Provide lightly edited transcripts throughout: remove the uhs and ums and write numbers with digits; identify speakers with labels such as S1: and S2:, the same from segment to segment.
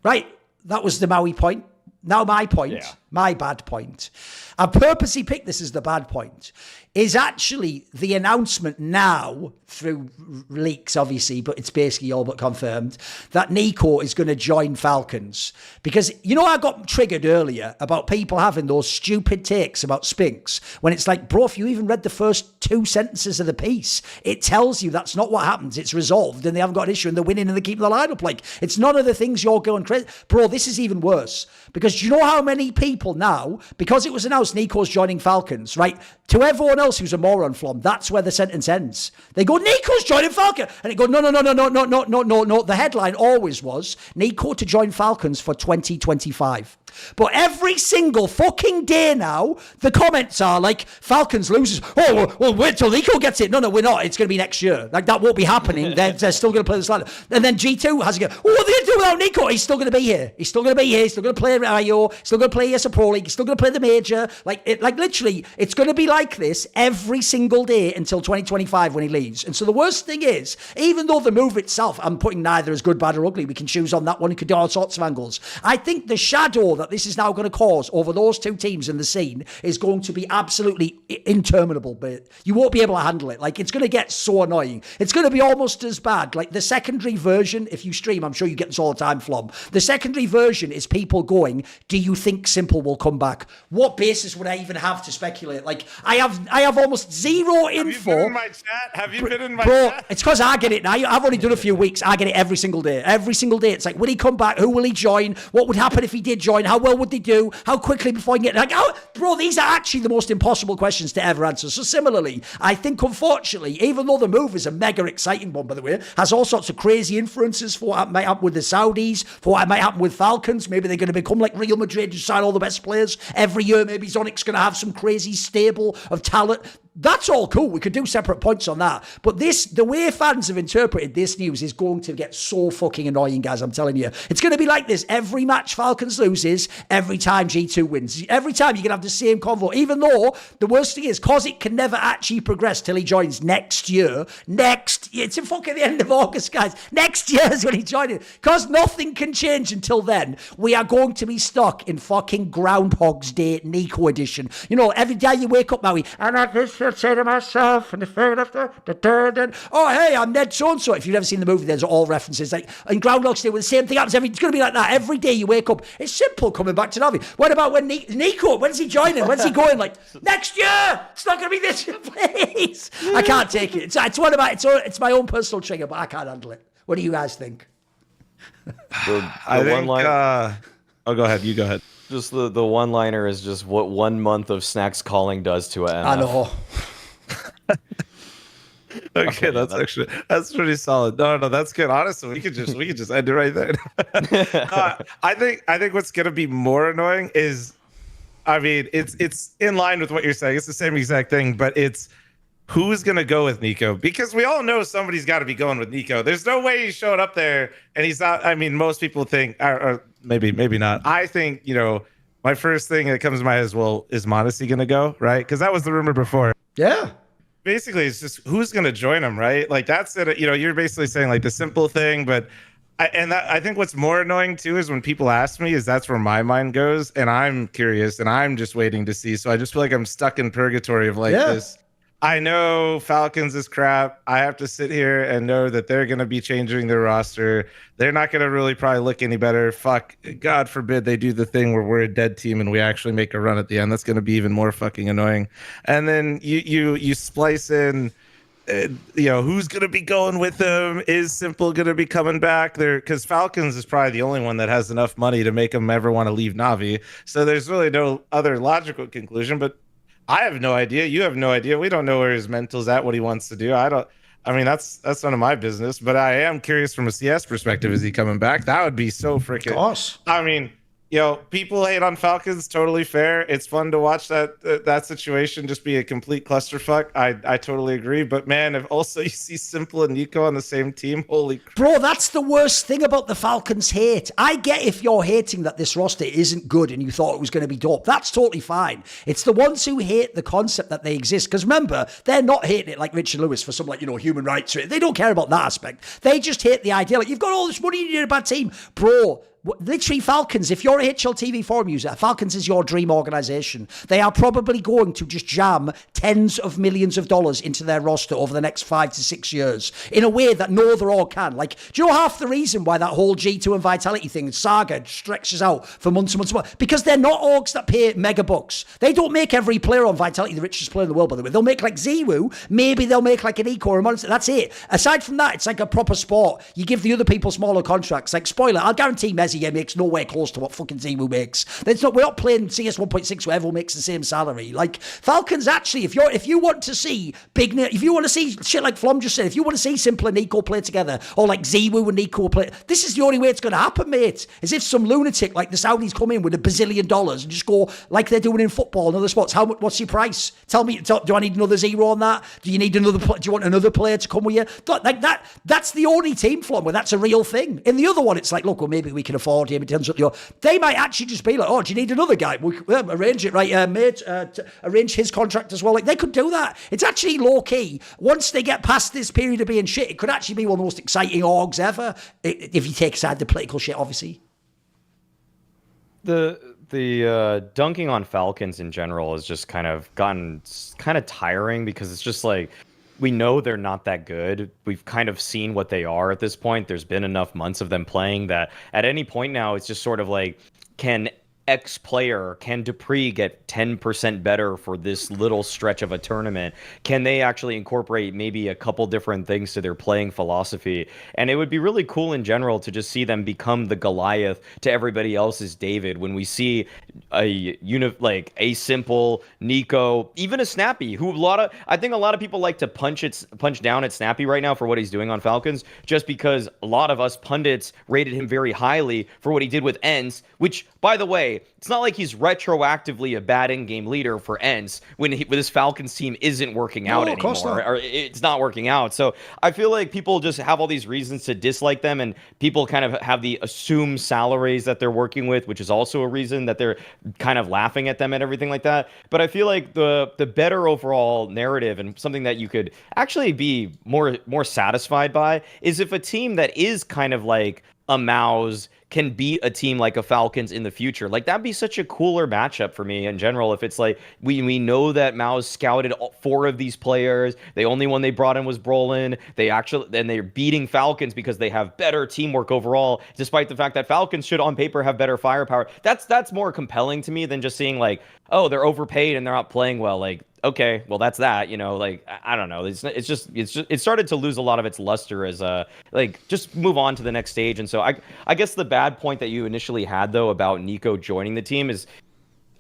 S1: Right? That was the Maui point. Now my point, my bad point. I purposely picked this as the bad point, is actually the announcement now, through leaks obviously, but it's basically all but confirmed, that NiKo is going to join Falcons. Because, you know, I got triggered earlier about people having those stupid takes about Spinks, when it's like, bro, if you even read the first 2 sentences of the piece, it tells you that's not what happens. It's resolved and they haven't got an issue and they're winning and they're keeping the lineup. Like, it's none of the things you're going crazy. Bro, this is even worse. Because do you know how many people now, because it was announced NiKo's joining Falcons, right? To everyone else who's a moron, Flom, that's where the sentence ends. They go, NiKo's joining Falcon. And it go, no. The headline always was, NiKo to join Falcons for 2025. But every single fucking day now, the comments are like, Falcons loses. Oh, well, wait till NiKo gets it. No, we're not. It's going to be next year. Like, that won't be happening. They're still going to play this line. And then G2 has to go, oh, what are they going to do without NiKo? He's still going to be here. He's still going to be here. He's still going to play IO. He's still going to play ES Pro League. He's still going to play the major. Like literally, it's going to be like this every single day until 2025 when he leaves. And so the worst thing is, even though the move itself, I'm putting neither as good, bad, or ugly. We can choose on that one. We could do all sorts of angles. I think the shadow that this is now going to cause over those two teams in the scene is going to be absolutely interminable, but you won't be able to handle it. Like, it's going to get so annoying. It's going to be almost as bad. Like, the secondary version, if you stream, I'm sure you get this all the time, Flom. The secondary version is people going, do you think Simple will come back? What basis would I even have to speculate? Like, I have almost zero info.
S2: Have you been in my chat? Have you been in my
S1: Bro,
S2: chat?
S1: it's because I get it now. I've only done a few weeks. I get it every single day. Every single day. It's like, will he come back? Who will he join? What would happen if he did join? How well would they do? How quickly before he can get... Like, bro, these are actually the most impossible questions to ever answer. So similarly, I think, unfortunately, even though the move is a mega exciting one, by the way, has all sorts of crazy influences for what might happen with the Saudis, for what might happen with Falcons. Maybe they're going to become like Real Madrid and sign all the best players every year. Maybe Zonic's going to have some crazy stable of talent. That's all cool. We could do separate points on that. But this, the way fans have interpreted this news is going to get so fucking annoying, guys. I'm telling you. It's going to be like this. Every match Falcons loses, every time G2 wins. Every time you're going to have the same convo. Even though the worst thing is, because it can never actually progress till he joins next year. It's in fucking the end of August, guys. Next year is when he joins it. Because nothing can change until then. We are going to be stuck in fucking Groundhog's Day NiKo edition. You know, every day you wake up, Maui, and I just say to myself, and oh, hey, I'm Ned so-and-so. If you've ever seen the movie, there's all references. Like, in Groundhog's Day, the same thing happens. It's going to be like that. Every day you wake up, it's Simple coming back to Navi. What about when NiKo, when's he joining? When's he going? Like, next year! It's not going to be this year, please. I can't take it. It's my own personal trigger, but I can't handle it. What do you guys think?
S3: I think, oh, go ahead. You go ahead.
S4: Just the one-liner is just what 1 month of Snacks calling does to an MF.
S1: I know.
S2: Okay, that's pretty solid. No, that's good. Honestly, we could just end it right there. I think what's gonna be more annoying is, I mean, it's in line with what you're saying. It's the same exact thing, but it's who's gonna go with NiKo, because we all know somebody's got to be going with NiKo. There's no way he's showing up there and he's not. I mean, most people think, or maybe not. I think, you know, my first thing that comes to my head is, well, is Modesty gonna go, right? Because that was the rumor before.
S1: Yeah.
S2: Basically, it's just who's going to join him, right? Like, that's it. You know, you're basically saying like the Simple thing, but I think what's more annoying too is when people ask me, is that's where my mind goes, and I'm curious and I'm just waiting to see. So I just feel like I'm stuck in purgatory of like this. I know Falcons is crap. I have to sit here and know that they're going to be changing their roster. They're not going to really probably look any better. Fuck, God forbid they do the thing where we're a dead team and we actually make a run at the end. That's going to be even more fucking annoying. And then you splice in, you know, who's going to be going with them? Is Simple going to be coming back there? Because Falcons is probably the only one that has enough money to make them ever want to leave Navi. So there's really no other logical conclusion, but I have no idea. You have no idea. We don't know where his mental's at, what he wants to do. I mean, that's none of my business, but I am curious from a CS perspective. Is he coming back? That would be so freaking
S1: awesome.
S2: I mean, you know, people hate on Falcons, totally fair. It's fun to watch that situation just be a complete clusterfuck. I totally agree. But man, if also you see Simple and NiKo on the same team, holy crap.
S1: Bro, that's the worst thing about the Falcons hate. I get if you're hating that this roster isn't good and you thought it was going to be dope. That's totally fine. It's the ones who hate the concept that they exist. Because remember, they're not hating it like Richard Lewis for some, like, you know, human rights. They don't care about that aspect. They just hate the idea. Like, you've got all this money, you need a bad team. Bro, Literally, Falcons, if you're a HLTV forum user, Falcons is your dream organization. They are probably going to just jam tens of millions of dollars into their roster over the next 5 to 6 years in a way that no other org can. Like, do you know half the reason why that whole G2 and Vitality thing, saga, stretches out for months and months and months? Because they're not orgs that pay mega bucks. They don't make every player on Vitality the richest player in the world, by the way. They'll make like Ziwu, maybe they'll make like an NiKo or a Monster. That's it. Aside from that, it's like a proper sport. You give the other people smaller contracts. Like, spoiler, I'll guarantee Messi makes nowhere close to what fucking Ziwu makes. We're not playing CS 1.6 where everyone makes the same salary. Like, Falcons, actually, if you want to see if you want to see shit like Flom just said, if you want to see Simple and NiKo play together, or like Ziwu and NiKo play, this is the only way it's going to happen, mate. As if some lunatic like the Saudis come in with $1 bazillion and just go like they're doing in football and other sports. What's your price? Tell me, do I need another zero on that? Do you need do you want another player to come with you? Like that's the only team, Flom, where that's a real thing. In the other one, it's like, look, well, maybe we can afford him. It turns out they might actually just be like, oh, do you need another guy? We'll arrange it, right, mate? Arrange his contract as well. Like, they could do that. It's actually low key. Once they get past this period of being shit, it could actually be one of the most exciting orgs ever. If you take aside the political shit, obviously.
S4: The dunking on Falcons in general has just kind of gotten kind of tiring, because it's just like, we know they're not that good. We've kind of seen what they are at this point. There's been enough months of them playing that at any point now, it's just sort of like, can X player, can Dupree get 10% better for this little stretch of a tournament? Can they actually incorporate maybe a couple different things to their playing philosophy? And it would be really cool in general to just see them become the Goliath to everybody else's David, when we see a simple NiKo, even a Snappy, who I think a lot of people like to punch down at Snappy right now for what he's doing on Falcons, just because a lot of us pundits rated him very highly for what he did with ENCE, which, by the way, it's not like he's retroactively a bad in-game leader for ENCE when his Falcons team isn't working out anymore, or it's not working out. So I feel like people just have all these reasons to dislike them, and people kind of have the assumed salaries that they're working with, which is also a reason that they're kind of laughing at them and everything like that. But I feel like the better overall narrative, and something that you could actually be more satisfied by, is if a team that is kind of like a Mouse can beat a team like a Falcons in the future. Like, that'd be such a cooler matchup for me in general. If it's like, we know that Mouse scouted 4 of these players. The only one they brought in was Brolin. They're beating Falcons because they have better teamwork overall, despite the fact that Falcons should on paper have better firepower. That's more compelling to me than just seeing like, oh, they're overpaid and they're not playing well. Like, okay, well, that's that, like, I don't know. It started to lose a lot of its luster as just move on to the next stage. And so I guess the bad point that you initially had, though, about NiKo joining the team is,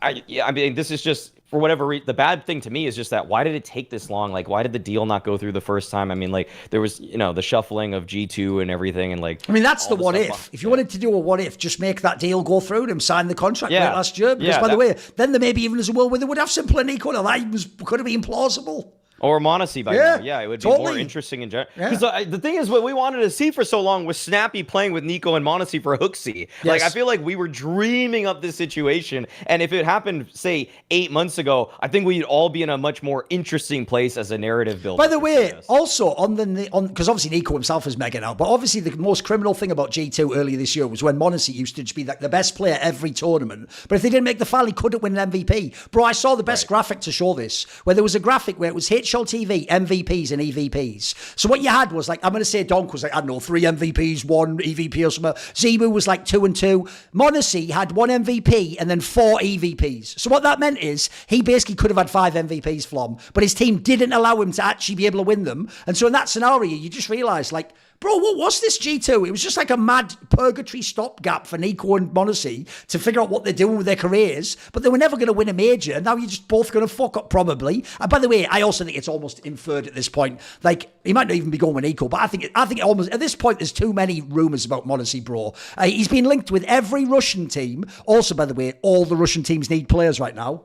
S4: I mean, this is just, for whatever reason, the bad thing to me is just that, why did it take this long? Like, why did the deal not go through the first time? I mean, like, there was, the shuffling of G2 and everything, and like,
S1: I mean, that's the what if. If you wanted to do a what if, just make that deal go through and him sign the contract late last year. Because by the way, then there may be even as a world where they would have Simple and NiKo. Now that could have been plausible.
S4: Or Animosity by now. Yeah, it would be more interesting in general. Because the thing is, what we wanted to see for so long was Snappy playing with NiKo and Animosity for Hooksy. Yes. Like, I feel like we were dreaming up this situation. And if it happened, say, 8 months ago, I think we'd all be in a much more interesting place as a narrative builder.
S1: By the way, also, because obviously NiKo himself is mega now, but obviously the most criminal thing about G2 earlier this year was when Monacy used to just be like the best player every tournament. But if they didn't make the final, he couldn't win an MVP. Bro, I saw the best graphic to show this, where there was a graphic where it was HLTV, MVPs and EVPs. So what you had was like, I'm going to say Donk was like, I don't know, 3 MVPs, 1 EVP or something. Zimu was like 2 and 2. Monacy had 1 MVP and then 4 EVPs. So what that meant is he basically could have had 5 MVPs, Flom, but his team didn't allow him to actually be able to win them. And so in that scenario, you just realize, like, bro, what was this G2? It was just like a mad purgatory stopgap for NiKo and Monacy to figure out what they're doing with their careers, but they were never going to win a major, and now you're just both going to fuck up, probably. And by the way, I also think it's almost inferred at this point. Like, he might not even be going with NiKo, but I think almost, at this point, there's too many rumours about Monacy, bro. He's been linked with every Russian team. Also, by the way, all the Russian teams need players right now.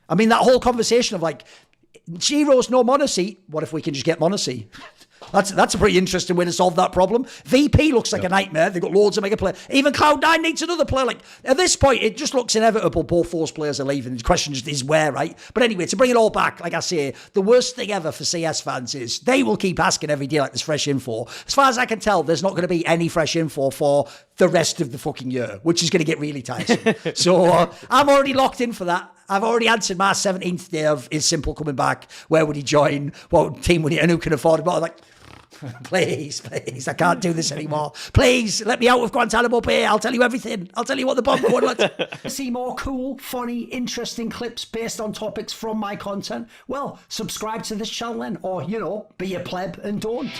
S1: I mean, that whole conversation of like, Giro's no Monacy, what if we can just get Monacy? That's a pretty interesting way to solve that problem. VP looks like a nightmare. They've got loads of mega players. Even Cloud9 needs another player. Like, at this point, it just looks inevitable both those players are leaving. The question just is where, right? But anyway, to bring it all back, like I say, the worst thing ever for CS fans is they will keep asking every day like there's fresh info. As far as I can tell, there's not going to be any fresh info for the rest of the fucking year, which is going to get really tiresome. So I'm already locked in for that. I've already answered my 17th day of is Simple coming back. Where would he join? What team would he, and who can afford him? I was like, please, I can't do this anymore. Please, let me out of Guantanamo Bay. I'll tell you everything. I'll tell you what the bomb going on.
S5: See more cool, funny, interesting clips based on topics from my content? Well, subscribe to this channel then, or, be a pleb and don't.